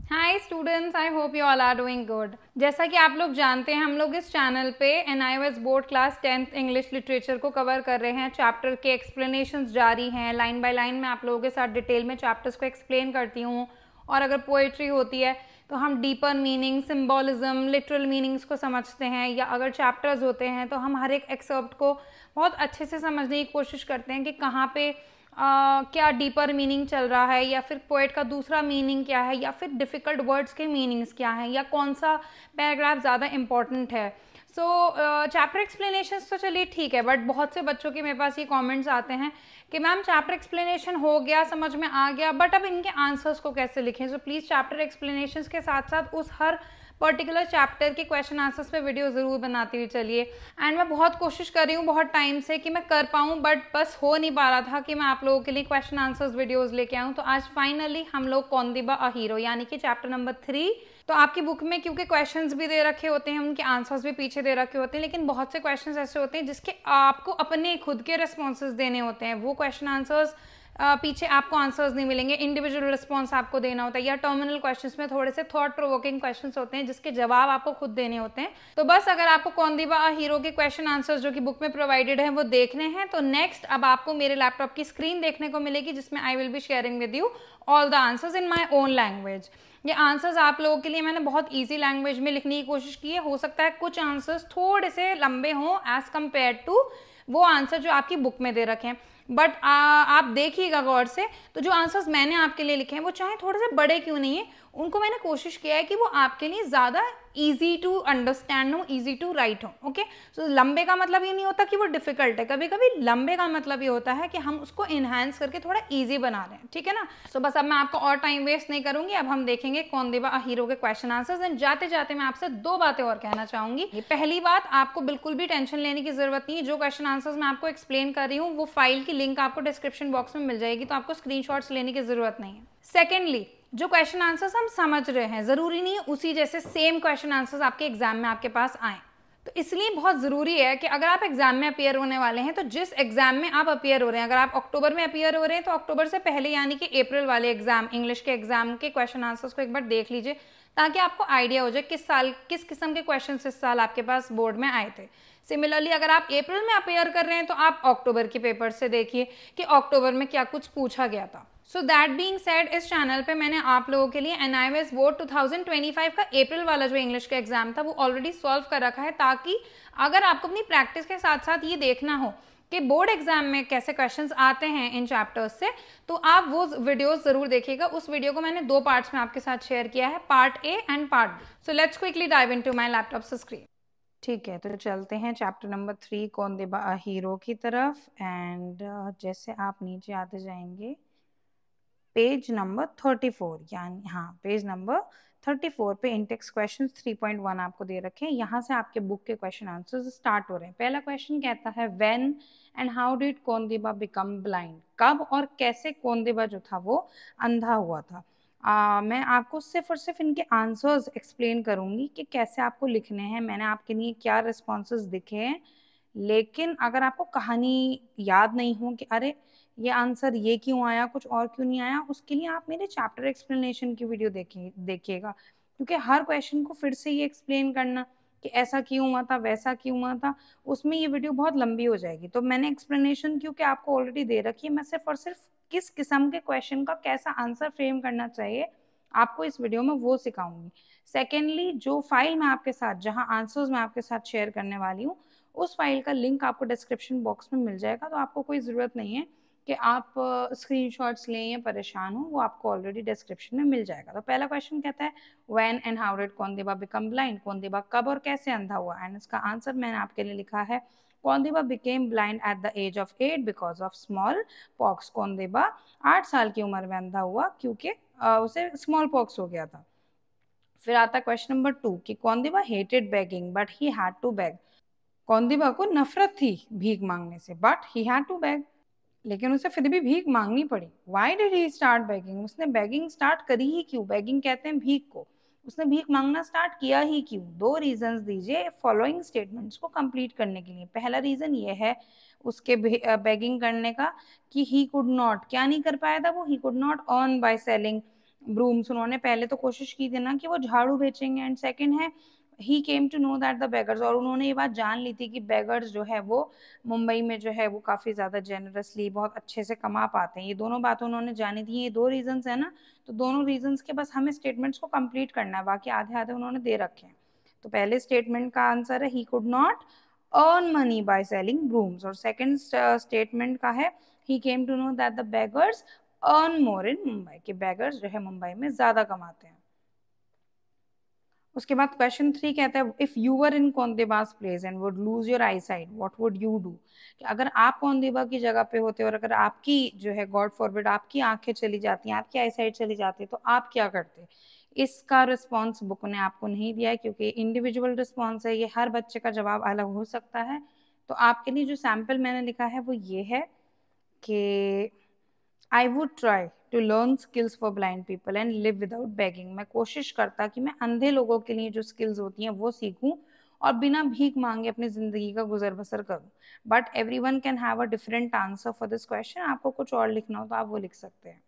Hi students, I hope you all are doing good. जैसा कि आप लोग जानते हैं, हम लोग इस चैनल पे NIOS board class 10th English literature को कवर कर रहे हैं। चैप्टर के एक्सप्लेनेशंस जारी हैं, लाइन बाय लाइन मैं आप लोगों के साथ डिटेल में चैप्टर्स को एक्सप्लेन करती हूँ। और अगर पोएट्री होती है तो हम deeper meaning, symbolism, literal meanings को समझते हैं, या अगर चैप्टर्स होते हैं तो हम हर एक एक्सर्प्ट को बहुत अच्छे से समझने की कोशिश करते हैं कि कहाँ पे क्या डीपर मीनिंग चल रहा है, या फिर पोएट का दूसरा मीनिंग क्या है, या फिर डिफ़िकल्ट वर्ड्स के मीनिंग्स क्या हैं, या कौन सा पैराग्राफ ज़्यादा इंपॉर्टेंट है। सो चैप्टर एक्सप्लेनेशंस तो चलिए ठीक है, बट बहुत से बच्चों के मेरे पास ये कमेंट्स आते हैं कि मैम चैप्टर एक्सप्लेनेशन हो गया, समझ में आ गया, बट अब इनके आंसर्स को कैसे लिखें। सो प्लीज़ चैप्टर एक्सप्लेनेशंस के साथ साथ उस हर पर्टिकुलर चैप्टर के क्वेश्चन आंसर्स पे वीडियो ज़रूर बनाती हुई चलिए। एंड मैं बहुत कोशिश कर रही हूँ बहुत टाइम से कि मैं कर पाऊँ, बट बस हो नहीं पा रहा था कि मैं आप लोगों के लिए क्वेश्चन आंसर्स वीडियोस लेके आऊँ। तो आज फाइनली हम लोग कौंदिबा अ हीरो यानी कि चैप्टर नंबर 3। तो आपकी बुक में क्योंकि क्वेश्चंस भी दे रखे होते हैं, उनके आंसर्स भी पीछे दे रखे होते हैं, लेकिन बहुत से क्वेश्चंस ऐसे होते हैं जिसके आपको अपने खुद के रिस्पॉन्सेज देने होते हैं। वो क्वेश्चन आंसर्स पीछे आपको आंसर्स नहीं मिलेंगे, इंडिविजुअल रिस्पॉन्स आपको देना होता है, या टर्मिनल क्वेश्चंस में थोड़े से थॉट प्रोवोकिंग क्वेश्चंस होते हैं जिसके जवाब आपको खुद देने होते हैं। तो बस अगर आपको कौंदिबा अ हीरो के क्वेश्चन आंसर्स जो कि बुक में प्रोवाइडेड है वो देखने हैं, तो नेक्स्ट अब आपको मेरे लैपटॉप की स्क्रीन देखने को मिलेगी जिसमें I will be sharing with you all the answers in my own language. ये आंसर्स आप लोगों के लिए मैंने बहुत ईजी लैंग्वेज में लिखने की कोशिश की है। हो सकता है कुछ आंसर्स थोड़े से लंबे हों एज कम्पेयर टू वो आंसर जो आपकी बुक में दे रखे हैं, बट आप देखिएगा गौर से। तो जो आंसर्स मैंने आपके लिए लिखे हैं वो चाहे थोड़े से बड़े क्यों नहीं है, उनको मैंने कोशिश किया है कि वो आपके लिए ज़्यादा ईजी टू अंडरस्टैंड हो, ईजी टू राइट हो। ओके, सो लंबे का मतलब ये नहीं होता कि वो डिफिकल्ट है, कभी कभी लंबे का मतलब ये होता है कि हम उसको इन्हांस करके थोड़ा ईजी बना रहे हैं। ठीक है ना। सो बस अब मैं आपको और टाइम वेस्ट नहीं करूंगी, अब हम देखेंगे कौंदिबा अ हीरो के क्वेश्चन आंसर्स। एंड जाते जाते मैं आपसे दो बातें और कहना चाहूंगी। पहली बात, आपको बिल्कुल भी टेंशन लेने की जरूरत नहीं है। जो क्वेश्चन आंसर्स मैं आपको एक्सप्लेन कर रही हूँ वो फाइल की लिंक आपको डिस्क्रिप्शन बॉक्स में मिल जाएगी, तो आपको स्क्रीनशॉट्स लेने की जरूरत नहीं है। सेकेंडली, जो क्वेश्चन आंसर्स हम समझ रहे हैं, जरूरी नहीं है उसी जैसे सेम क्वेश्चन आंसर्स आपके एग्जाम में आपके पास आए। तो इसलिए बहुत जरूरी है कि अगर आप एग्जाम में अपियर होने वाले हैं, तो जिस एग्जाम में आप अपियर हो रहे हैं, अगर आप अक्टूबर में अपियर हो रहे हैं तो अक्टूबर से पहले यानी कि अप्रैल वाले एग्जाम, इंग्लिश के एग्जाम के क्वेश्चन आंसर्स को एक बार देख लीजिए, ताकि आपको आइडिया हो जाए किस साल किस किस्म के क्वेश्चन इस साल आपके पास बोर्ड में आए थे। सिमिलरली, अगर आप अप्रैल में अपियर कर रहे हैं तो आप अक्टूबर के पेपर से देखिए कि अक्टूबर में क्या कुछ पूछा गया था। सो दैट बीइंग सेड, इस चैनल पे मैंने आप लोगों के लिए NIOS बोर्ड 2025 का अप्रैल वाला जो इंग्लिश का एग्जाम था वो ऑलरेडी सॉल्व कर रखा है, ताकि अगर आपको अपनी प्रैक्टिस के साथ साथ ये देखना हो कि बोर्ड एग्जाम में कैसे क्वेश्चंस आते हैं इन चैप्टर्स से, तो आप वो वीडियोस जरूर देखिएगा। उस वीडियो को मैंने दो पार्ट्स में आपके साथ शेयर किया है, part A and part B. So let's quickly dive into my laptop screen. ठीक है, तो चलते हैं chapter number 3 Kondiba a hero की तरफ। एंड जैसे आप नीचे आते जाएंगे पेज नंबर 34, यानी हाँ पेज नंबर 34 पे इंटेक्स क्वेश्चन 3.1 आपको दे रखे हैं। यहाँ से आपके बुक के क्वेश्चन आंसर्स स्टार्ट हो रहे हैं। पहला क्वेश्चन कहता है, when and how did Kondiba become blind. कब और कैसे कौंदिबा जो था वो अंधा हुआ था। मैं आपको सिर्फ और सिर्फ इनके आंसर्स एक्सप्लेन करूंगी कि कैसे आपको लिखने हैं, मैंने आपके लिए क्या रिस्पॉन्सेज दिखे हैं। लेकिन अगर आपको कहानी याद नहीं हो कि अरे ये आंसर ये क्यों आया, कुछ और क्यों नहीं आया, उसके लिए आप मेरे चैप्टर एक्सप्लेनेशन की वीडियो देखिएगा, क्योंकि हर क्वेश्चन को फिर से ये एक्सप्लेन करना कि ऐसा क्यों हुआ था, वैसा क्यों हुआ था, उसमें ये वीडियो बहुत लंबी हो जाएगी। तो मैंने एक्सप्लेनेशन क्योंकि आपको ऑलरेडी दे रखी है, मैं सिर्फ और सिर्फ किस किस्म के क्वेश्चन का कैसा आंसर फ्रेम करना चाहिए आपको इस वीडियो में वो सिखाऊंगी। सेकेंडली, जो फाइल मैं आपके साथ, जहाँ आंसर्स मैं आपके साथ शेयर करने वाली हूँ, उस फाइल का लिंक आपको डिस्क्रिप्शन बॉक्स में मिल जाएगा, तो आपको कोई ज़रूरत नहीं है कि आप स्क्रीनशॉट्स लें या परेशान हो, वो आपको ऑलरेडी डिस्क्रिप्शन में मिल जाएगा। तो पहला क्वेश्चन कहता है, when and how did Kondiba become blind. Kondiba कब और कैसे अंधा हुआ। एंड इसका आंसर मैंने आपके लिए लिखा है, Kondiba became blind at the age of 8 because of smallpox. Kondiba 8 साल की उम्र में अंधा हुआ क्योंकि उसे स्मॉल पॉक्स हो गया था। फिर आता क्वेश्चन नंबर 2 कि Kondiba hated begging but he had to beg. Kondiba को नफरत थी भीख मांगने से, but he had to beg, लेकिन उसे फिर भी भीख मांगनी पड़ी। Why did he start begging. उसने बेगिंग स्टार्ट करी ही क्यों, बेगिंग कहते हैं भीख को, उसने भीख मांगना स्टार्ट किया ही क्यों। दो रीजंस दीजिए फॉलोइंग स्टेटमेंट्स को कंप्लीट करने के लिए। पहला रीजन ये है उसके बेगिंग करने का कि ही कुड नॉट, क्या नहीं कर पाया था वो, ही could not earn by selling brooms, उन्होंने पहले तो कोशिश की थी ना कि वो झाड़ू बेचेंगे, एंड सेकंड है he came to know that the beggars, और उन्होंने ये बात जान ली थी कि बेगर्स जो है वो मुंबई में जो है वो काफ़ी ज़्यादा जेनरसली बहुत अच्छे से कमा पाते हैं। ये दोनों बातें उन्होंने जानी थी, ये दो रीजंस है ना, तो दोनों रीजंस के बस हमें स्टेटमेंट्स को कंप्लीट करना है, बाकी आधे आधे उन्होंने दे रखे हैं। तो पहले स्टेटमेंट का आंसर है he could not earn money by selling brooms, और सेकंड स्टेटमेंट का है he came to know that the beggars earn more in Mumbai, के बेगर्स जो है मुंबई में ज्यादा कमाते हैं। उसके बाद क्वेश्चन 3 कहता है if you were in Kondiba's place and would lose your eyesight what would you do, कि अगर आप कौंदेबा की जगह पे होते और अगर आपकी जो है गॉड फॉरबिड आपकी आंखें चली जाती, आपकी आई साइट चली जाती, तो आप क्या करते। इसका रिस्पॉन्स बुक ने आपको नहीं दिया है क्योंकि इंडिविजुअल रिस्पॉन्स है, ये हर बच्चे का जवाब अलग हो सकता है। तो आपके लिए जो सैम्पल मैंने लिखा है वो ये है कि I would try to learn skills for blind people and live without begging, मैं कोशिश करता कि मैं अंधे लोगों के लिए जो स्किल्स होती हैं वो सीखूं और बिना भीख मांगे अपनी जिंदगी का गुजर बसर करूं। But every one can have a different answer for this question, आपको कुछ और लिखना हो तो आप वो लिख सकते हैं।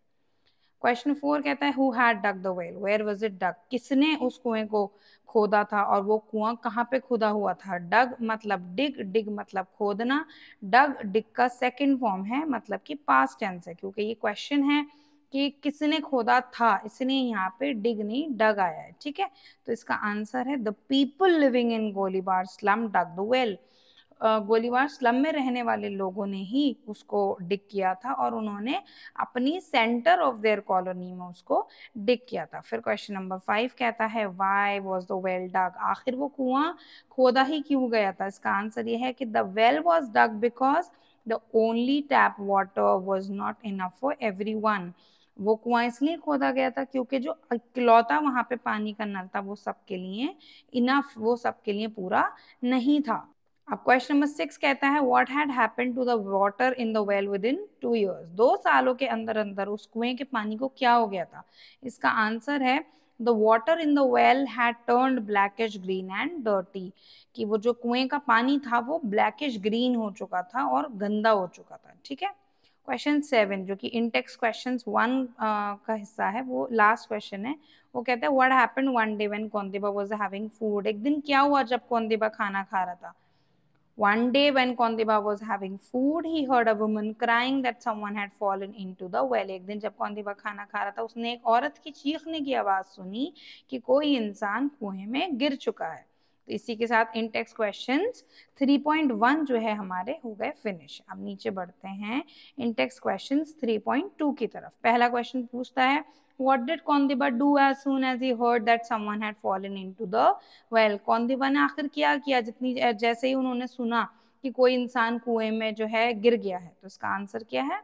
क्वेश्चन 4 कहता है who had dug the well, where was it dug, किसने उस कुएं को खोदा था और वो कुआं कहाँ पे खुदा हुआ था। डग मतलब डिग, डिग मतलब खोदना, डग डिग का सेकंड फॉर्म है, मतलब कि पास्ट टेंस है, क्योंकि ये क्वेश्चन है कि किसने खोदा था, इसलिए यहाँ पे डिग नहीं डग आया है। ठीक है, तो इसका आंसर है the people living in Golibar slum dug the well, Golibar slum में रहने वाले लोगों ने ही उसको डिग किया था और उन्होंने अपनी सेंटर ऑफ देयर कॉलोनी में उसको डिग किया था। फिर क्वेश्चन नंबर 5 कहता है व्हाई वाज द वेल डग, आखिर वो कुआं खोदा ही क्यों गया था। इसका आंसर ये है कि the well was dug because the only tap water was not enough for everyone, वो कुआं इसलिए खोदा गया था क्योंकि जो इकलौता वहां पे पानी का नल था वो सबके लिए इनफ, वो सबके लिए पूरा नहीं था। अब क्वेश्चन नंबर 6 कहता है what had happened to the water in the well within 2 years, 2 सालों के अंदर अंदर उस कुएं के पानी को क्या हो गया था। इसका आंसर है the water in the well had turned blackish green and dirty, कि वो जो कुएं का पानी था वो ब्लैकिश ग्रीन हो चुका था और गंदा हो चुका था। ठीक है, क्वेश्चन 7 जो कि इंटेक्स क्वेश्चन 1 का हिस्सा है, वो लास्ट क्वेश्चन है। वो कहता है what happened one day when Kondiba was having food, एक दिन क्या हुआ जब कौंदिबा खाना खा रहा था। One day when Kondiba was having food, he heard a woman crying that someone had fallen into the well. एक दिन जब कौंदिबा खाना खा रहा था उसने एक औरत की चीखने की आवाज सुनी कि कोई इंसान कुएं में गिर चुका है। तो इसी के साथ इन टेक्स्ट क्वेश्चंस 3.1 जो है हमारे हो गए फिनिश। अब नीचे बढ़ते हैं इन टेक्स्ट क्वेश्चंस 3.2 की तरफ। पहला क्वेश्चन पूछता है What did Kondiba do as soon as he heard that someone had fallen into the well? कौंदिबा ने आखिर क्या किया जितनी जैसे ही उन्होंने सुना कि कोई इंसान कुएं में जो है गिर गया है। तो इसका आंसर क्या है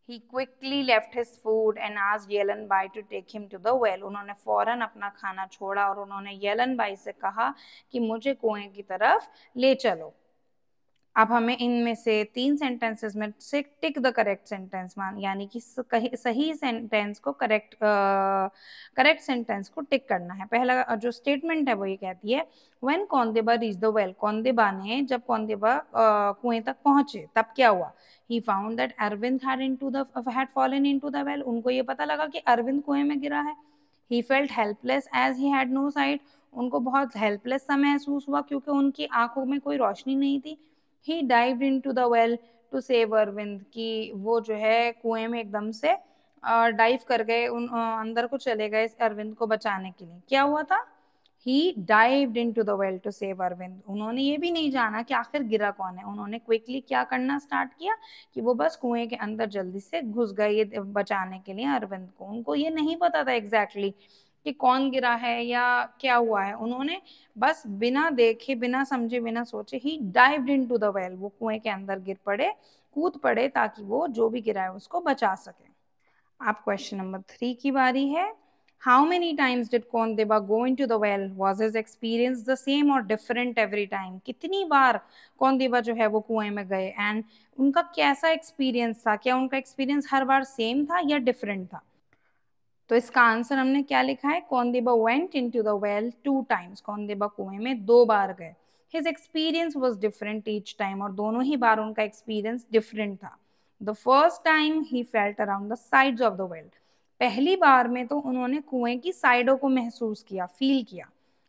He quickly left his food and asked Yellen by to take him to the well. उन्होंने फौरन अपना खाना छोड़ा और उन्होंने येलन बाई से कहा कि मुझे कुएं की तरफ ले चलो। अब हमें इनमें से 3 सेंटेंसेस में से टिक द करेक्ट सेंटेंस मान, यानी कि सही सेंटेंस को करेक्ट सेंटेंस को टिक करना है। पहला जो स्टेटमेंट है वो ये कहती है when Kondiba reach the well, Kondiba ने जब कौंदिबा कुएं तक पहुंचे तब क्या हुआ। He found that Arvind had fallen into the well, उनको ये पता लगा कि अरविंद कुएं में गिरा है। He felt helpless as he had no sight, उनको बहुत हेल्पलेस सा महसूस हुआ क्योंकि उनकी आंखों में कोई रोशनी नहीं थी। He dived into the well to save Arvind, की वो जो है कुएं में एकदम से डाइव कर गए, उन अंदर को चले गए अरविंद को बचाने के लिए। क्या हुआ था he dived into the well to save Arvind, उन्होंने ये भी नहीं जाना कि आखिर गिरा कौन है, उन्होंने क्विकली क्या करना स्टार्ट किया कि वो बस कुएं के अंदर जल्दी से घुस गए ये बचाने के लिए अरविंद को। उनको ये नहीं पता था एग्जैक्टली कि कौन गिरा है या क्या हुआ है, उन्होंने बस बिना देखे बिना समझे बिना सोचे ही डाइव्ड इनटू द वेल, वो कुएं के अंदर गिर पड़े, कूद पड़े ताकि वो जो भी गिरा है उसको बचा सके। अब क्वेश्चन नंबर 3 की बारी है। How many times did Kondeba go into the well? Was his experience the same or different every time? कितनी बार कौंदेबा जो है वो कुएं में गए एंड उनका कैसा एक्सपीरियंस था, क्या उनका एक्सपीरियंस हर बार सेम था या डिफरेंट था। तो इसका आंसर हमने क्या लिखा है Kondiba went into the well 2 times, Kondiba कुएं में 2 बार गए। His experience was different each time, और दोनों ही बार उनका एक्सपीरियंस डिफरेंट था। The first time he felt around the sides of the well, पहली बार में तो उन्होंने कुएं की साइडों को महसूस किया, फील किया।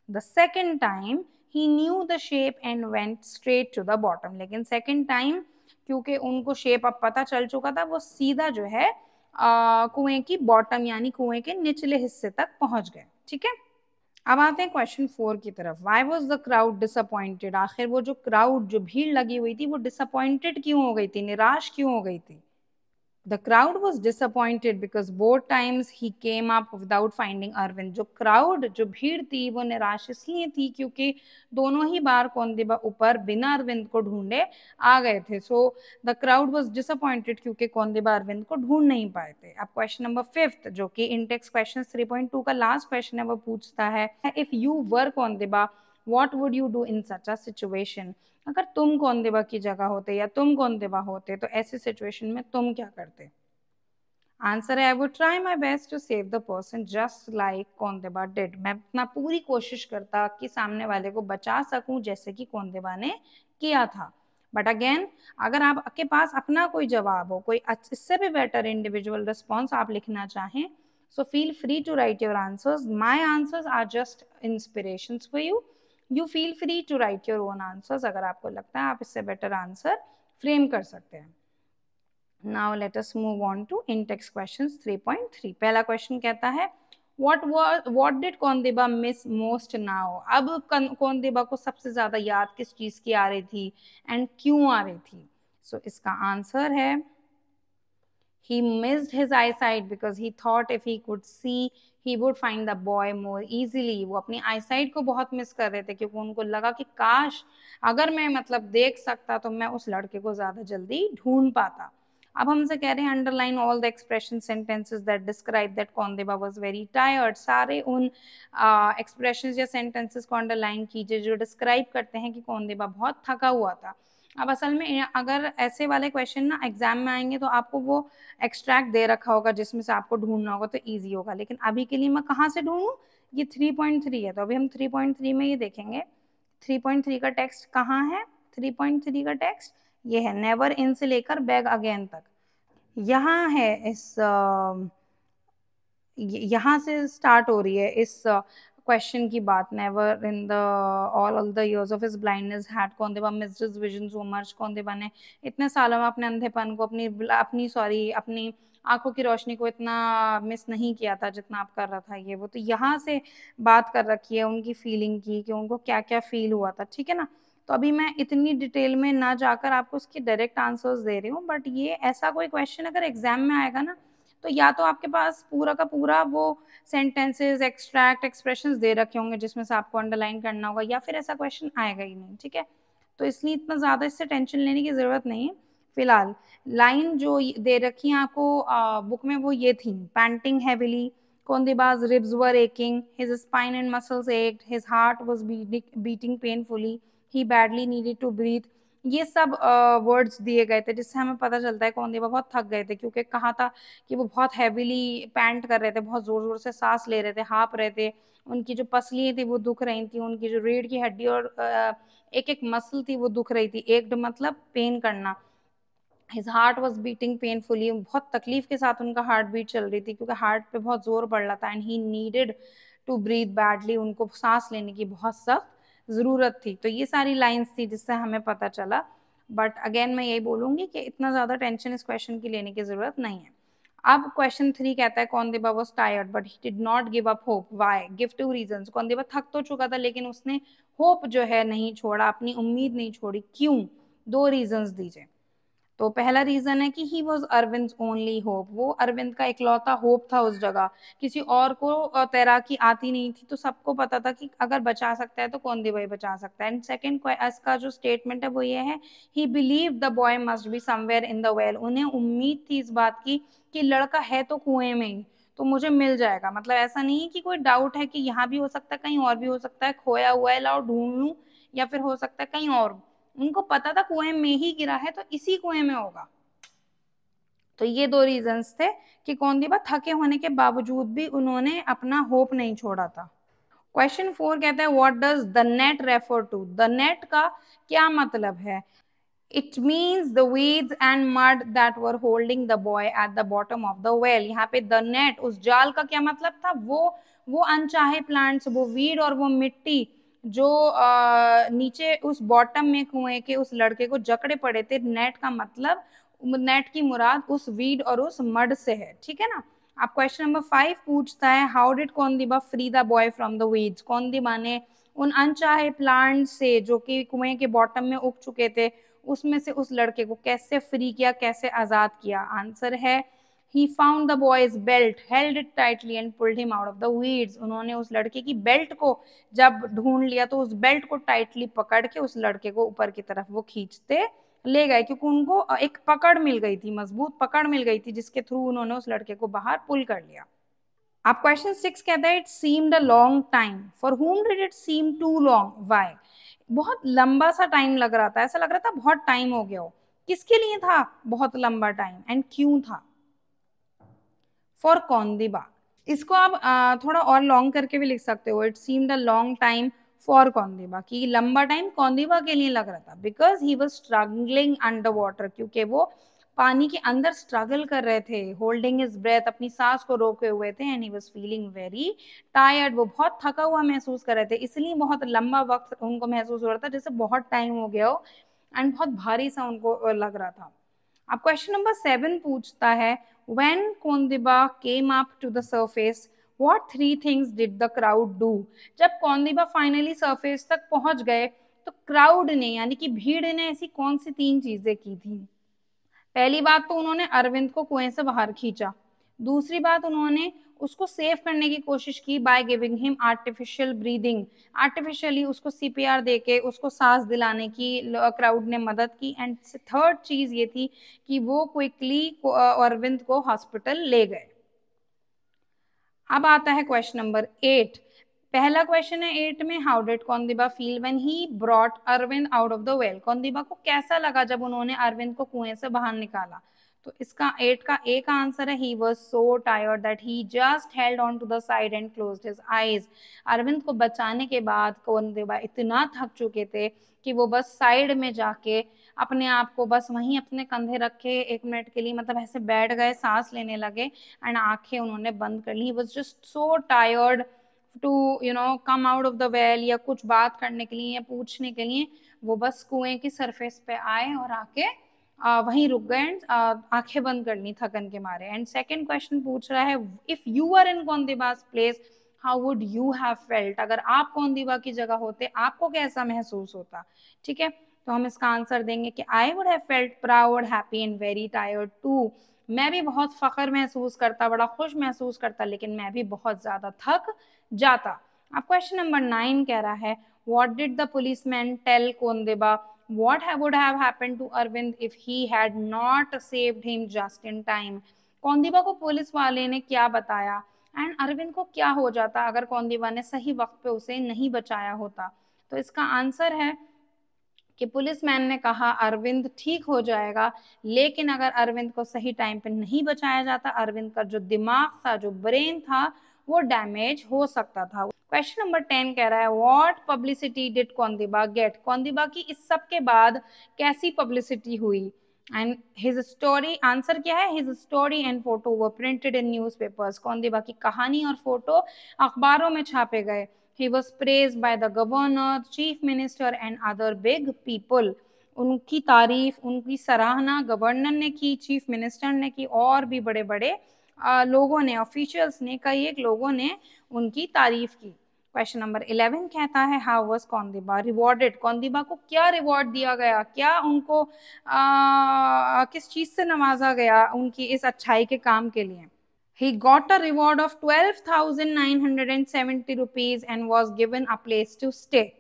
The second time he knew the shape and went straight to the bottom. लेकिन सेकेंड टाइम क्योंकि उनको शेप अब पता चल चुका था, वो सीधा जो है कुएं की बॉटम यानी कुएं के निचले हिस्से तक पहुंच गए। ठीक है, अब आते हैं क्वेश्चन 4 की तरफ। Why was the crowd disappointed? आखिर वो जो क्राउड, जो भीड़ लगी हुई थी, वो डिसअपॉइंटेड क्यों हो गई थी, निराश क्यों हो गई थी? The crowd was disappointed because both times he came up without finding Arvind. जो crowd, जो भीड़ थी, वो निराश इसलिए थी क्योंकि दोनों ही बार कौंदिबा ऊपर बिना अरविंद को ढूंढे आ गए थे। So the crowd was disappointed क्योंकि कौंदिबा अरविंद को ढूंढ नहीं पाए थे। अब क्वेश्चन नंबर 5 जो कि इंटेक्स क्वेश्चन 3.2 का लास्ट क्वेश्चन है, वो पूछता है if you were Kondiba what would you do in such a situation? अगर तुम कौंदिबा की जगह होते या तुम कौंदिबा होते तो ऐसी सिचुएशन में तुम क्या करते? आंसर है I would try my best to save the person just like Kondiba did. मैं अपना पूरी कोशिश करता कि सामने वाले को बचा सकूं जैसे कि कौंदिबा ने किया था। बट अगेन, अगर आपके पास अपना कोई जवाब हो, कोई इससे भी बेटर इंडिविजुअल रिस्पॉन्स आप लिखना चाहें, so feel free to write your answers. My answers are just inspirations for you. You feel free to write your own answers अगर आपको लगता है आप इससे बेटर आंसर फ्रेम कर सकते हैं। Now let us move on to in-text questions 3.3। पहला क्वेश्चन कहता है what did कौंदिबा miss most now? अब कौंदिबा को सबसे ज्यादा याद किस चीज की आ रही थी एंड क्यों आ रही थी? So इसका आंसर है he missed his eyesight because he thought if he could see he would find the boy more easily। वो अपनी आईसाइट को बहुत मिस कर रहे थे क्योंकि उनको लगा कि काश अगर मैं मतलब देख सकता तो मैं उस लड़के को ज्यादा जल्दी ढूंढ पाता। अब हमसे कह रहे हैं underline all the expression sentences that describe that Kondiba was very tired. सारे उन एक्सप्रेशंस या सेंटेंसेस को अंडरलाइन कीजिए जो डिस्क्राइब करते हैं कि कौंदिबा बहुत थका हुआ था। अब असल में अगर ऐसे वाले क्वेश्चन ना एग्जाम में आएंगे तो आपको वो एक्सट्रैक्ट दे रखा होगा जिसमें से आपको ढूंढना होगा तो ईजी होगा। लेकिन अभी के लिए मैं कहाँ से ढूंढूं? ये 3.3 है तो अभी हम 3.3 में ये देखेंगे 3.3 का टेक्स्ट कहाँ है। 3.3 का टेक्स्ट ये है, नेवर इन से लेकर बैग अगेन तक यहाँ है। यहाँ से स्टार्ट हो रही है इस क्वेश्चन की बात। Never in the all the years of his blindness had Kondiba missed his vision so much. Kondiba ने इतने सालों में अपने अंधेपन को अपनी आंखों की रोशनी को इतना मिस नहीं किया था जितना आप कर रहा था ये वो। तो यहाँ से बात कर रखी है उनकी फीलिंग की कि उनको क्या क्या फील हुआ था। ठीक है ना, तो अभी मैं इतनी डिटेल में ना जाकर आपको इसके डायरेक्ट आंसर्स दे रही हूँ। बट ये ऐसा कोई क्वेश्चन अगर एग्जाम में आएगा ना तो या तो आपके पास पूरा का पूरा वो सेंटेंसेस एक्सट्रैक्ट एक्सप्रेशंस दे रखे होंगे जिसमें से आपको अंडरलाइन करना होगा, या फिर ऐसा क्वेश्चन आएगा ही नहीं। ठीक है, तो इसलिए इतना ज़्यादा इससे टेंशन लेने की ज़रूरत नहीं है। फिलहाल लाइन जो दे रखी है आपको बुक में वो ये थी, painting heavily, Kondiba's ribs were aching, his spine and muscles ached, his heart was beating painfully, he badly needed to breathe। ये सब वर्ड्स दिए गए थे जिससे हमें पता चलता है कौंदिबा बहुत थक गए थे क्योंकि कहा था कि वो बहुत हैविली पैंट कर रहे थे, बहुत जोर जोर से सांस ले रहे थे, हाँप रहे थे, उनकी जो पसलियाँ थी वो दुख रही थी, उनकी जो रीढ़ की हड्डी और एक एक मसल थी वो दुख रही थी। एक मतलब पेन करना। His heart was beating painfully, बहुत तकलीफ के साथ उनका हार्ट बीट चल रही थी क्योंकि हार्ट पे बहुत जोर पड़ रहा था। And he needed to breathe badly, उनको सांस लेने की बहुत सख्त ज़रूरत थी। तो ये सारी लाइंस थी जिससे हमें पता चला। बट अगेन मैं यही बोलूँगी कि इतना ज़्यादा टेंशन इस क्वेश्चन की लेने की ज़रूरत नहीं है। अब क्वेश्चन 3 कहता है Kondiba was tired but he did not give up hope. Why? Give 2 reasons. Kondiba थक तो चुका था लेकिन उसने होप जो है नहीं छोड़ा, अपनी उम्मीद नहीं छोड़ी। क्यों? 2 रीजंस दीजिए। तो पहला रीजन है कि he was Arvind only hope, वो अरविंद का इकलौता होप था उस जगह, किसी और को तैराकी आती नहीं थी तो सबको पता था कि अगर बचा सकता है तो कौंदिबा ही बचा सकता है। एंड सेकंड इसका जो स्टेटमेंट है वो ये है, ही believe the boy must be somewhere in the well. उन्हें उम्मीद थी इस बात की कि लड़का है तो कुएं में ही, तो मुझे मिल जाएगा। मतलब ऐसा नहीं है कि कोई डाउट है कि यहाँ भी हो सकता है, कहीं और भी हो सकता है, खोया हुआ है लाओ ढूंढ लूं, या फिर हो सकता है कहीं और। उनको पता था कुएं में ही गिरा है तो इसी कुएं में होगा। तो ये 2 रीजंस थे कि कौंदिबा थके होने के बावजूद भी उन्होंने अपना होप नहीं छोड़ा था। क्वेश्चन 4 कहता है what does the net refer to. The net का क्या मतलब है? It means the weeds and mud that were holding the boy at the bottom of the well. यहाँ पे द नेट, उस जाल का क्या मतलब था? वो अनचाहे प्लांट्स, वो वीड और वो मिट्टी जो नीचे उस बॉटम में कुएं के उस लड़के को जकड़े पड़े थे। नेट का मतलब, नेट की मुराद उस वीड और उस मड से है, ठीक है ना। अब क्वेश्चन नंबर 5 पूछता है, how did Kondiba free the boy from the weeds? Kondiba ने उन अनचाहे प्लांट से जो कि कुएं के बॉटम में उग चुके थे, उसमें से उस लड़के को कैसे फ्री किया, कैसे आजाद किया? आंसर है, he found the boy's belt, held it tightly and pulled him out of the weeds. उन्होंने उस लड़के की बेल्ट को जब ढूंढ लिया तो उस बेल्ट को टाइटली पकड़ के उस लड़के को ऊपर की तरफ वो खींचते ले गए, क्योंकि उनको एक पकड़ मिल गई थी, मजबूत पकड़ मिल गई थी, जिसके थ्रू उन्होंने उस लड़के को बाहर पुल कर लिया। अब क्वेश्चन 6 कहता है, it seemed a long time, for whom did it seem too long, why? बहुत लंबा सा टाइम लग रहा था, ऐसा लग रहा था बहुत टाइम हो गया हो। किसके लिए था बहुत लंबा टाइम, एंड क्यों था? फॉर कौंदिबा। इसको आप थोड़ा और लॉन्ग करके भी लिख सकते हो, it seemed a long time for Kondiba, कि लंबा टाइम कौंदिबा के लिए लग रहा था, because he was struggling under water, क्योंकि वो पानी के अंदर स्ट्रगल कर रहे थे, होल्डिंग हिज ब्रेथ, अपनी सांस को रोके हुए थे, and he was feeling very tired, वो बहुत थका हुआ महसूस कर रहे थे, इसलिए बहुत लंबा वक्त उनको महसूस हो रहा था, जैसे बहुत टाइम हो गया हो, एंड बहुत भारी सा उनको लग रहा था। अब क्वेश्चन नंबर 7 पूछता है, when Kondiba came up to the surface, what three things did the crowd do? जब कौंदिबा फाइनली सरफेस तक पहुंच गए तो क्राउड ने, यानी कि भीड़ ने, ऐसी कौन सी 3 चीजें की थी? पहली बात तो उन्होंने अरविंद को कुएं से बाहर खींचा। दूसरी बात, उन्होंने उसको सेव करने की कोशिश की by giving him artificial breathing, artificially उसको सीपीआर देके उसको सांस दिलाने की क्राउड ने मदद की। एंड थर्ड चीज ये थी कि वो क्विकली अरविंद को हॉस्पिटल ले गए। अब आता है क्वेश्चन नंबर 8। पहला क्वेश्चन है 8 में, how did Kondiba feel when he brought Arvind out of the well? Kondiba को कैसा लगा जब उन्होंने अरविंद को कुएं से बाहर निकाला? तो इसका 8 का ए का आंसर है, he was so tired that he just held on to the side and closed his eyes. Arvind को बचाने के बाद कौंदिबा इतना थक चुके थे कि वो बस साइड में जाके अपने आप को बस वहीं अपने कंधे रखे 1 मिनट के लिए, मतलब ऐसे बैठ गए, सांस लेने लगे, एंड आंखें उन्होंने बंद कर ली। He was just so tired to come out of the well, या कुछ बात करने के लिए या पूछने के लिए वो बस कुएं की सरफेस पे आए और आके वहीं रुक गए, आंखें बंद कर ली थकन के मारे। एंड सेकंड क्वेश्चन पूछ रहा है, if you are in Kondiba's place how would you have felt? अगर आप कौंदिबा की जगह होते आपको कैसा महसूस होता? ठीक है, तो हम इसका आंसर देंगे कि I would have felt proud, happy and very tired too. मैं भी बहुत फख्र महसूस करता, बड़ा खुश महसूस करता, लेकिन मैं भी बहुत ज्यादा थक जाता। अब क्वेश्चन नंबर 9 कह रहा है, what did the policeman tell Kondiba what would have happened to Arvind if he had not saved him just in time? कौंदिबा को पुलिस वाले ने क्या बताया, एंड अरविंद को क्या हो जाता अगर कौंदिबा ने सही वक्त पे उसे नहीं बचाया होता? तो इसका आंसर है कि पुलिसमैन ने कहा अरविंद ठीक हो जाएगा, लेकिन अगर अरविंद को सही टाइम पे नहीं बचाया जाता, अरविंद का जो दिमाग था, जो ब्रेन था, वो डैमेज हो सकता था। क्वेश्चन नंबर 10 कह रहा है, व्हाट पब्लिसिटी डिड कौंदिबा गेट? कौंदिबा की इस सब के बाद कैसी पब्लिसिटी हुई? एंड हिज स्टोरी, आंसर क्या है, his story and photo were printed in newspapers. Kondiba की कहानी और फोटो अखबारों में छापे गए। He was praised by the governor, chief minister and other big people. उनकी तारीफ, उनकी सराहना गवर्नर ने की, चीफ मिनिस्टर ने की, और भी बड़े बड़े लोगों ने, ऑफिशियल्स ने, कई एक लोगों ने उनकी तारीफ की। क्वेश्चन नंबर 11 कहता है, हाउ वाज कौंदिबा रिवॉर्डेड? कौंदिबा को क्या रिवॉर्ड दिया गया, क्या उनको किस चीज से नवाजा गया उनकी इस अच्छाई के काम के लिए? He got a reward of 12,970 rupees and was given a place to stay.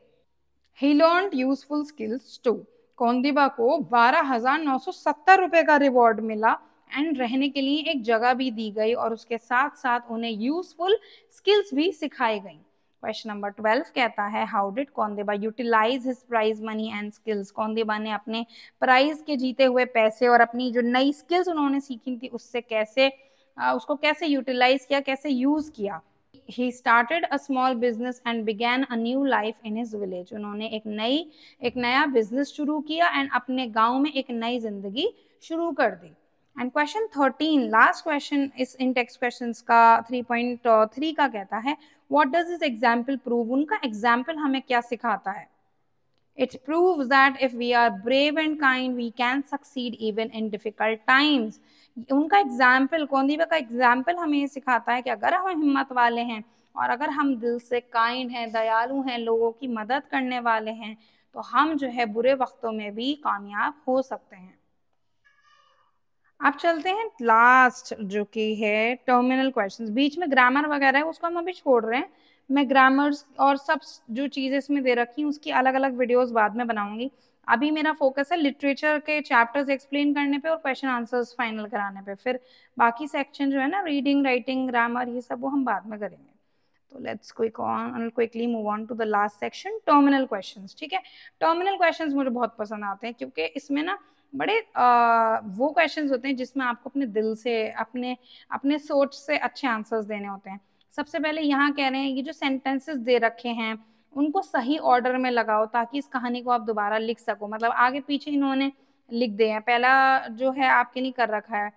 He learned useful skills too. कौंदिबा को 12,970 रुपए का रिवॉर्ड मिला, एंड रहने के लिए एक जगह भी दी गई, और उसके साथ साथ उन्हें यूजफुल स्किल्स भी सिखाई गई। क्वेश्चन नंबर 12 कहता है, how did Kondiba utilize his prize money and skills? Kondiba ने अपने प्राइज के जीते हुए पैसे और अपनी जो नई स्किल्स उन्होंने सीखी थी उससे कैसे उसको कैसे यूटिलाइज किया, कैसे यूज किया? He started a small business and began a new life in his village. उन्होंने एक नया बिजनेस शुरू किया एंड अपने गांव में एक नई जिंदगी शुरू कर दी। एंड क्वेश्चन 13, लास्ट क्वेश्चन इस इन टेक्स्ट क्वेश्चंस का 3.3 का कहता है what does this example prove. उनका एग्जाम्पल हमें क्या सिखाता है? It proves that if we are brave and kind, we can succeed even in difficult times. उनका एग्जाम्पल, कौंदीबा का एग्जाम्पल हमें ये सिखाता है कि अगर हम हिम्मत वाले हैं और अगर हम दिल से काइंड हैं, दयालु हैं, लोगों की मदद करने वाले हैं, तो हम जो है बुरे वक्तों में भी कामयाब हो सकते हैं। अब चलते हैं लास्ट जो कि है टर्मिनल क्वेश्चंस। बीच में ग्रामर वगैरह है उसको हम अभी छोड़ रहे हैं। मैं ग्रामर्स और सब जो चीज़ें इसमें दे रखी हैं उसकी अलग अलग वीडियोस बाद में बनाऊंगी। अभी मेरा फोकस है लिटरेचर के चैप्टर्स एक्सप्लेन करने पे और क्वेश्चन आंसर्स फाइनल कराने पे। फिर बाकी सेक्शन जो है ना, रीडिंग, राइटिंग, ग्रामर, ये सब वो हम बाद में करेंगे। तो let's quickly move on to the last section, terminal questions. ठीक है, टर्मिनल क्वेश्चंस मुझे बहुत पसंद आते हैं क्योंकि इसमें ना बड़े वो क्वेश्चंस होते हैं जिसमें आपको अपने दिल से, अपने अपने सोच से अच्छे आंसर्स देने होते हैं। सबसे पहले यहाँ कह रहे हैं ये जो सेंटेंसेस दे रखे हैं उनको सही ऑर्डर में लगाओ ताकि इस कहानी को आप दोबारा लिख सको। मतलब आगे पीछे इन्होंने लिख दिए हैं। पहला जो है आपके लिए कर रखा है,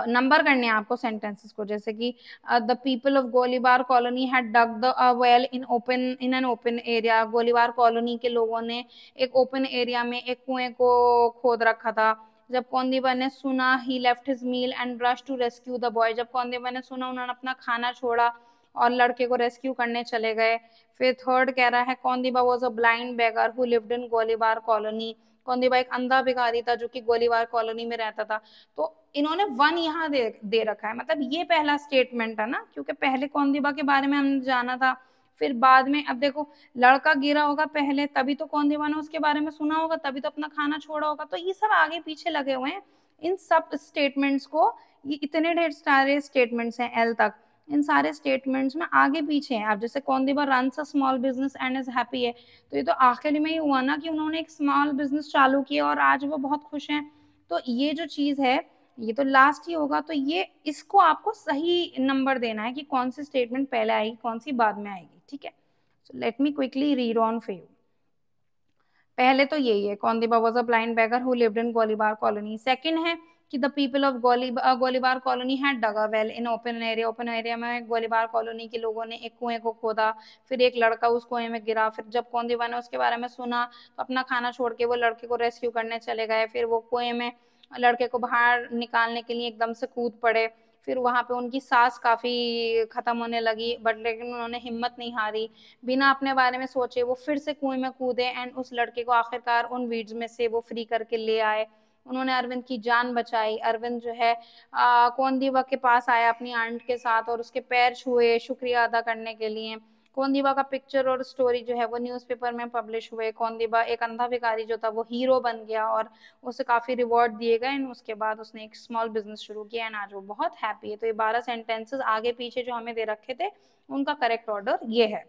नंबर करने हैं आपको सेंटेंसेस को, जैसे कि the people of Golibar colony had dug the well in an open area. Golibar colony के लोगों ने एक ओपन एरिया में एक कुएं को खोद रखा था। जब कौंदीबा ने सुना, he left his meal and rush to rescue the boy. जब कौंदीबा ने सुना, उन्होंने अपना खाना छोड़ा और लड़के को रेस्क्यू करने चले गए। फिर थर्ड कह रहा है Kondiba was a blind beggar who lived in Golibar colony. Kondiba एक अंधा भिखारी था जो कि गोलीबार कॉलोनी में रहता था। तो इन्होंने वन यहाँ दे रखा है, मतलब ये पहला स्टेटमेंट है ना, क्योंकि पहले कौंदीबा के बारे में हमने जाना था, फिर बाद में अब देखो लड़का गिरा होगा पहले, तभी तो कौंदीबा ने उसके बारे में सुना होगा, तभी तो अपना खाना छोड़ा होगा। तो ये सब आगे पीछे लगे हुए हैं इन सब स्टेटमेंट्स को। ये इतने ढेर सारे स्टेटमेंट्स हैं एल तक, इन सारे स्टेटमेंट्स में आगे पीछे हैं। अब जैसे Kondiba runs a small business and is happy है, तो ये तो आखिर में ही हुआ ना कि उन्होंने एक स्मॉल बिजनेस चालू किया और आज वो बहुत खुश हैं। तो ये जो चीज है ये तो लास्ट ही होगा। तो ये इसको आपको सही नंबर देना है कि कौन सी स्टेटमेंट पहले आएगी, कौन सी बाद में आएगी। ठीक है, so let me quickly read on for you. पहले तो यही है, Kondiba was a blind beggar who lived in Golibar colony. Second है कि the people of Golibar colony had dug a well in open area. Open area में गोलीबार कॉलोनी के लोगों ने एक कुएं को खोदा, फिर एक लड़का उस कुएं में गिरा। फिर जब कौंदीबा ने उसके बारे में सुना तो अपना खाना छोड़ के वो लड़के को रेस्क्यू करने चले गए। फिर वो कुएं में लड़के को बाहर निकालने के लिए एकदम से कूद पड़े। फिर वहां पे उनकी सांस काफी खत्म होने लगी, बट लेकिन उन्होंने हिम्मत नहीं हारी। बिना अपने बारे में सोचे वो फिर से कुएं में कूदे एंड उस लड़के को आखिरकार उन वीड्स में से वो फ्री करके ले आए। उन्होंने अरविंद की जान बचाई। अरविंद जो है कौंदीबा के पास आया अपनी आंट के साथ और उसके पैर छुए शुक्रिया अदा करने के लिए। कौंदीबा का पिक्चर और स्टोरी जो है वो न्यूज़पेपर में पब्लिश हुए। कौंदीबा एक अंधा भिखारी जो था वो हीरो बन गया और उसे काफी रिवॉर्ड दिए गए एंड उसके बाद उसने एक स्मॉल बिजनेस शुरू किया एंड आज वो बहुत हैप्पी है। तो ये 12 सेंटेंसेस आगे पीछे जो हमें दे रखे थे उनका करेक्ट ऑर्डर ये है।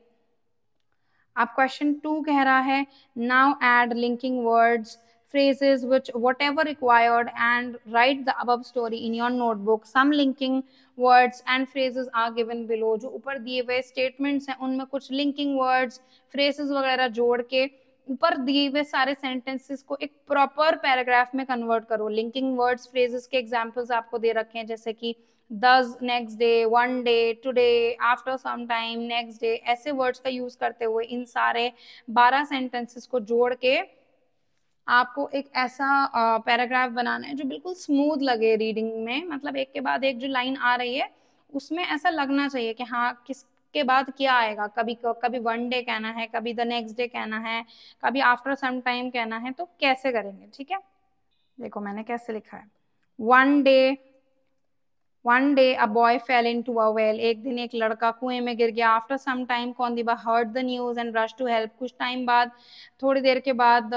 अब क्वेश्चन 2 कह रहा है now add linking words phrases which whatever required and write the above story in your notebook. Some linking words and phrases are given below. जो ऊपर दिए हुए स्टेटमेंट्स हैं उनमें कुछ लिंकिंग वर्ड्स, फ्रेजेस वगैरह जोड़ के ऊपर दिए हुए सारे सेंटेंसेस को एक प्रॉपर पैराग्राफ में कन्वर्ट करो। लिंकिंग वर्ड्स, फ्रेजेस के एग्जांपल्स आपको दे रखे हैं जैसे कि thus, next day, one day, today, after some time, next day, ऐसे वर्ड्स का यूज करते हुए इन सारे 12 सेंटेंसेस को जोड़ के आपको एक ऐसा पैराग्राफ बनाना है जो बिल्कुल स्मूथ लगे रीडिंग में। मतलब एक के बाद एक जो लाइन आ रही है उसमें ऐसा लगना चाहिए कि हाँ किसके बाद क्या आएगा। कभी कभी वन डे कहना है, कभी द नेक्स्ट डे कहना है, कभी आफ्टर सम टाइम कहना है, तो कैसे करेंगे। ठीक है, देखो मैंने कैसे लिखा है। One day a boy fell into a well. एक दिन एक लड़का कुएं में गिर गया। After some time Kondiba heard the news and rush to help. कुछ टाइम बाद, थोड़ी देर के बाद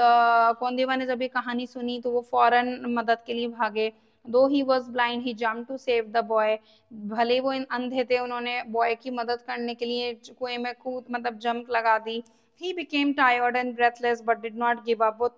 कौंदीबा ने जब ये कहानी सुनी तो वो फौरन मदद के लिए भागे। Though he was blind he jump to save the boy. भले वो अंधे थे, उन्होंने बॉय की मदद करने के लिए कुएं में कूद मतलब जंप लगा दी। He became tired and breathless but did not give up. वो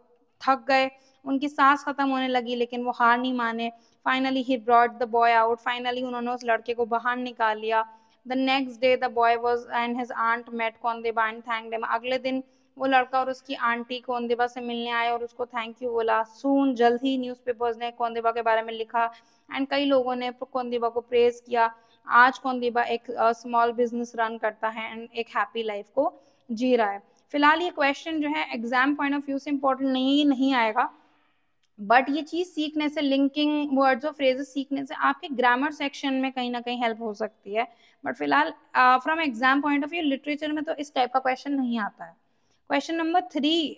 थक गए, उनकी सांस खत्म होने लगी लेकिन वो हार नहीं माने। Finally he brought the boy out. Finally उन्होंने उस लड़के को बाहर निकाल लिया। The next day the boy was and his aunt met Kondiba and thanked him. अगले दिन वो लड़का और उसकी आंटी कोंदेबा से मिलने आए और उसको थैंक यू बोला। सून जल्द ही न्यूज़पेपर्स ने कोंदेबा के बारे में लिखा एंड कई लोगों ने कोंदेबा को प्रेज किया। आज कोंदेबा एक स्मॉल बिजनेस रन करता है एंड एक हैप्पी लाइफ को जी रहा है। फिलहाल ये क्वेश्चन जो है एग्जाम पॉइंट ऑफ व्यू से इंपॉर्टेंट नहीं आएगा, बट ये चीज सीखने से, लिंकिंग वर्ड्स और फ्रेजेस सीखने से आपके ग्रामर सेक्शन में कहीं ना कहीं हेल्प हो सकती है। बट फिलहाल from exam point of view literature में तो इस टाइप का क्वेश्चन नहीं आता है। क्वेश्चन नंबर 3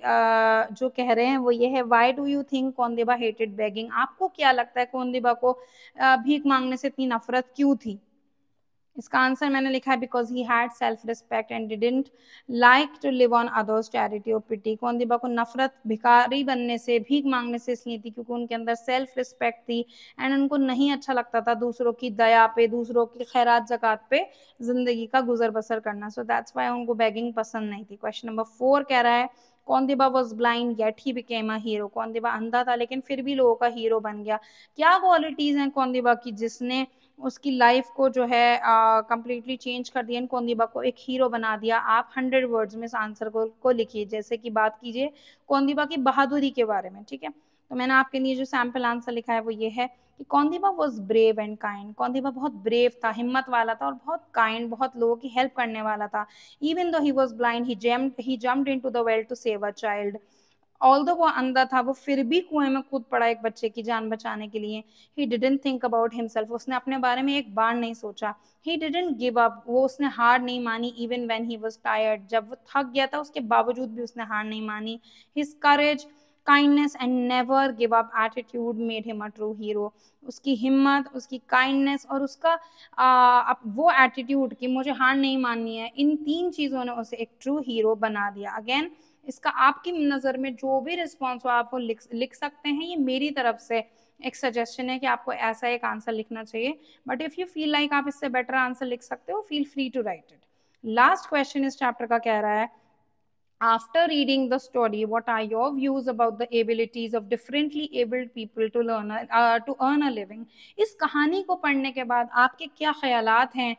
जो कह रहे हैं वो ये है, why do you think Kondiba hated begging? आपको क्या लगता है कोंदेबा को भीख मांगने से इतनी नफरत क्यों थी? इसका आंसर मैंने लिखा है because he had self respect and didn't like to live on others charity और पिटी। कोंदेबा को नफरत भिखारी बनने से, भीख मांगने से इसलिए थी क्योंकि उनके अंदर सेल्फ रिस्पेक्ट थी एंड उनको नहीं अच्छा लगता था दूसरों की दया पे, दूसरों की खैरात ज़कात पे जिंदगी का गुजर बसर करना। सो दैट्स वाई उनको बेगिंग पसंद नहीं थी। क्वेश्चन नंबर 4 कह रहा है, Kondiba was blind yet he became a hero. Kondiba अंधा था लेकिन फिर भी लोगों का हीरो बन गया। क्या क्वालिटीज हैं कोंदेबा की जिसने उसकी लाइफ को जो है कंप्लीटली चेंज कर दिया, कोंदेबा को एक हीरो बना दिया? आप 100 वर्ड्स में इस आंसर को लिखिए। जैसे कि बात कीजिए कोंदेबा की बहादुरी के बारे में, ठीक है, तो मैंने आपके लिए जो सैम्पल आंसर लिखा है वो ये है कि कोंदेबा वॉज ब्रेव एंड काइंड। कोंदेबा बहुत ब्रेव था, हिम्मत वाला था और बहुत काइंड, बहुत लोगों की हेल्प करने वाला था। Even though he was blind he jumped into the well to save a child. Although वो अंधा था, वो फिर भी कुएं में कूद पड़ा एक बच्चे की जान बचाने के लिए। He didn't think about himself, उसने अपने बारे में एक बार नहीं सोचा। ही डिडंट गिव अप, वो उसने हार नहीं मानी। Even when he was tired, जब वो थक गया था उसके बावजूद भी उसने हार नहीं मानी। His courage, kindness and never give up attitude made him a true hero. उसकी हिम्मत, उसकी काइंडनेस और उसका वो एटीट्यूड कि मुझे हार नहीं माननी है, इन 3 चीज़ों ने उसे एक ट्रू हीरो बना दिया। अगेन इसका आपकी नज़र में जो भी रिस्पॉन्स हो आप वो लिख सकते हैं। ये मेरी तरफ से एक सजेशन है कि आपको ऐसा एक आंसर लिखना चाहिए, but if you feel like आप इससे बेटर आंसर लिख सकते हो, feel free to write it. Last question इस चैप्टर का कह रहा है, after reading the story what are your views about the abilities of differently abled people to earn a living? इस कहानी को पढ़ने के बाद आपके क्या ख्यालात हैं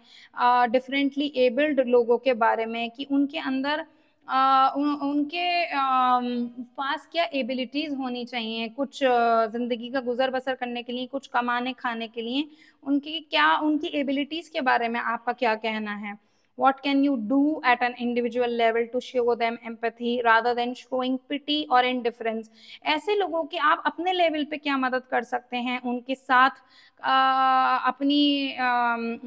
डिफरेंटली एबल्ड लोगों के बारे में, कि उनके अंदर उनके पास क्या एबिलिटीज़ होनी चाहिए कुछ ज़िंदगी का गुजर बसर करने के लिए, कुछ कमाने खाने के लिए, उनकी एबिलिटीज़ के बारे में आपका क्या कहना है? What can you do at an individual level to show them empathy rather than showing pity or indifference? ऐसे लोगों की आप अपने लेवल पे क्या मदद कर सकते हैं उनके साथ अपनी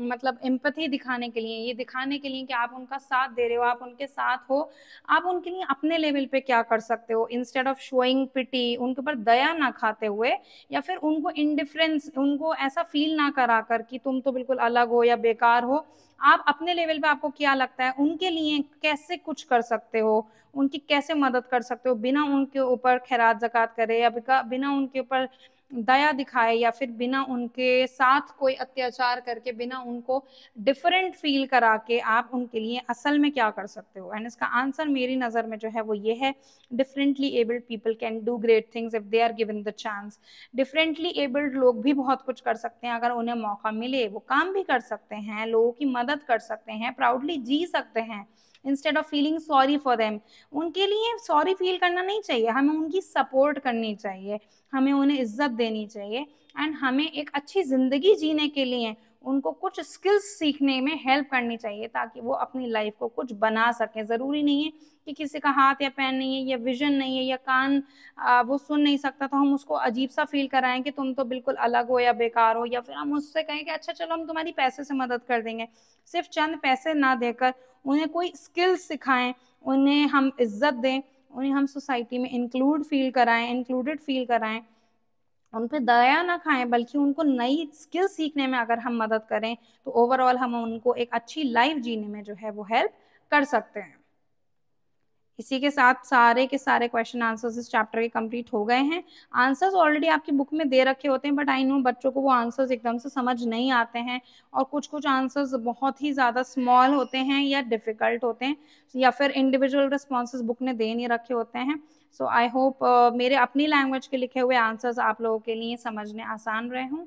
मतलब एम्पैथी दिखाने के लिए, ये दिखाने के लिए कि आप उनका साथ दे रहे हो, आप उनके साथ हो, आप उनके लिए अपने लेवल पे क्या कर सकते हो इंस्टेड ऑफ शोइंग पिटी, उनके ऊपर दया ना खाते हुए या फिर उनको इंडिफरेंस, उनको ऐसा फील ना करा कर कि तुम तो बिल्कुल अलग हो या बेकार हो। आप अपने लेवल पे आपको क्या लगता है उनके लिए कैसे कुछ कर सकते हो, उनकी कैसे मदद कर सकते हो बिना उनके ऊपर खैरात ज़कात करे या बिना उनके ऊपर दया दिखाए या फिर बिना उनके साथ कोई अत्याचार करके, बिना उनको डिफरेंट फील करा के आप उनके लिए असल में क्या कर सकते हो? एंड इसका आंसर मेरी नज़र में जो है वो ये है, differently abled people can do great things if they are given the chance. Differently abled लोग भी बहुत कुछ कर सकते हैं, अगर उन्हें मौका मिले वो काम भी कर सकते हैं, लोगों की मदद कर सकते हैं, प्राउडली जी सकते हैं instead of feeling sorry for them. उनके लिए सॉरी फील करना नहीं चाहिए, हमें उनकी सपोर्ट करनी चाहिए, हमें उन्हें इज्जत देनी चाहिए एंड हमें एक अच्छी ज़िंदगी जीने के लिए उनको कुछ स्किल्स सीखने में हेल्प करनी चाहिए ताकि वो अपनी लाइफ को कुछ बना सकें। ज़रूरी नहीं है कि किसी का हाथ या पैर नहीं है या विजन नहीं है या कान वो सुन नहीं सकता तो हम उसको अजीब सा फील कराएं कि तुम तो बिल्कुल अलग हो या बेकार हो, या फिर हम उससे कहें कि अच्छा चलो हम तुम्हारी पैसे से मदद कर देंगे। सिर्फ चंद पैसे ना देकर उन्हें कोई स्किल्स सिखाएं, उन्हें हम इज्जत दें, उन्हें हम सोसाइटी में इंक्लूडेड फील कराएं, उन पे दया ना खाएं, बल्कि उनको नई स्किल सीखने में अगर हम मदद करें तो ओवरऑल हम उनको एक अच्छी लाइफ जीने में जो है वो हेल्प कर सकते हैं। इसी के साथ सारे के सारे क्वेश्चन आंसर्स इस चैप्टर के कंप्लीट हो गए हैं। आंसर्स ऑलरेडी आपकी बुक में दे रखे होते हैं, बट आई नो बच्चों को वो आंसर्स एकदम से समझ नहीं आते हैं और कुछ कुछ आंसर्स बहुत ही ज़्यादा स्मॉल होते हैं या डिफ़िकल्ट होते हैं या फिर इंडिविजुअल रिस्पॉन्सेज बुक ने दे नहीं रखे होते हैं। सो आई होप मेरे अपनी लैंग्वेज के लिखे हुए आंसर्स आप लोगों के लिए समझने आसान रहे हों।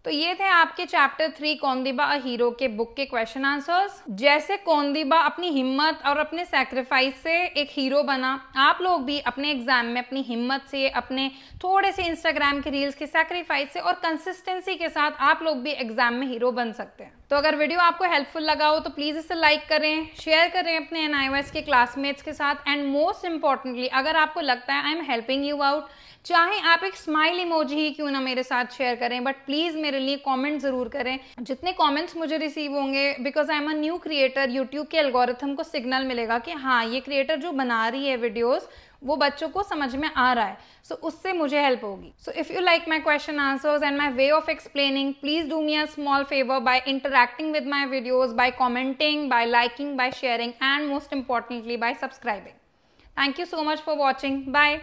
तो ये थे आपके चैप्टर 3 कौंदिबा अ हीरो के बुक के क्वेश्चन आंसर्स। जैसे कौंदिबा अपनी हिम्मत और अपने सैक्रिफाइस से एक हीरो बना, आप लोग भी अपने एग्जाम में अपनी हिम्मत से, अपने थोड़े से इंस्टाग्राम के रील्स के सैक्रिफाइस से और कंसिस्टेंसी के साथ आप लोग भी एग्जाम में हीरो बन सकते हैं। तो अगर वीडियो आपको हेल्पफुल लगा हो तो प्लीज इसे लाइक करें, शेयर करें अपने एनआईओएस के क्लासमेट्स के साथ, एंड मोस्ट इंपॉर्टेंटली अगर आपको लगता है I am helping you out, चाहे आप एक स्माइल इमोजी ही क्यों ना मेरे साथ शेयर करें, बट प्लीज मेरे लिए कमेंट जरूर करें। जितने कमेंट्स मुझे रिसीव होंगे, because I am a new creator, YouTube के एल्गोरिथम को सिग्नल मिलेगा कि हाँ ये क्रिएटर जो बना रही है वीडियोस वो बच्चों को समझ में आ रहा है, सो उससे मुझे हेल्प होगी। So if you like my question answers and my way of explaining, please do me a small favour by interacting with my videos, by commenting, by liking, by sharing, and most importantly by subscribing. Thank you so much for watching. Bye.